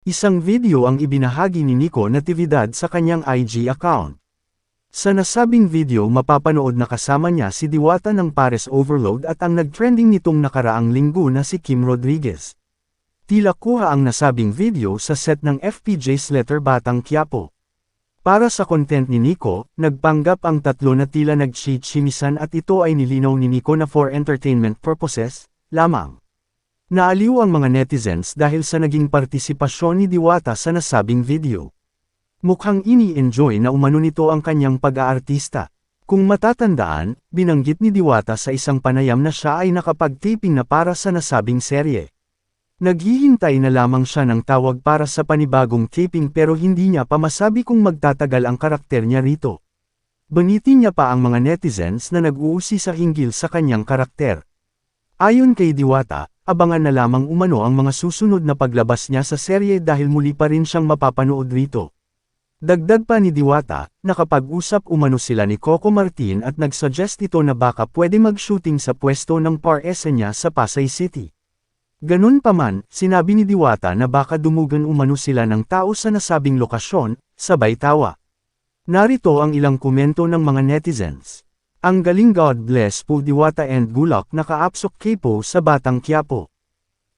Isang video ang ibinahagi ni Nico Natividad sa kanyang IG account. Sa nasabing video mapapanood na kasama niya si Diwata ng Pares Overload at ang nagtrending nitong nakaraang linggo na si Kim Rodriguez. Tila kuha ang nasabing video sa set ng FPJ's Letter Batang Quiapo. Para sa content ni Nico, nagpanggap ang tatlo na tila nagchichimisan at ito ay nilinaw ni Nico na for entertainment purposes lamang. Naaliw ang mga netizens dahil sa naging partisipasyon ni Diwata sa nasabing video. Mukhang ini-enjoy na umano nito ang kanyang pag-aartista. Kung matatandaan, binanggit ni Diwata sa isang panayam na siya ay nakapag-taping na para sa nasabing serye. Naghihintay na lamang siya ng tawag para sa panibagong taping pero hindi niya pa masabi kung magtatagal ang karakter niya rito. Banitin niya pa ang mga netizens na nag-uusi sa hinggil sa kanyang karakter. Ayon kay Diwata, abangan na lamang umano ang mga susunod na paglabas niya sa serye dahil muli pa rin siyang mapapanood rito. Dagdag pa ni Diwata, nakapag-usap umano sila ni Coco Martin at nag-suggest ito na baka pwede mag-shooting sa pwesto ng paresa niya sa Pasay City. Ganun pa man, sinabi ni Diwata na baka dumugan umano sila ng tao sa nasabing lokasyon, sabay tawa. Narito ang ilang komento ng mga netizens. Ang galing, God bless po Diwata and Gulak, nakaapsok kepo sa Batang Quiapo.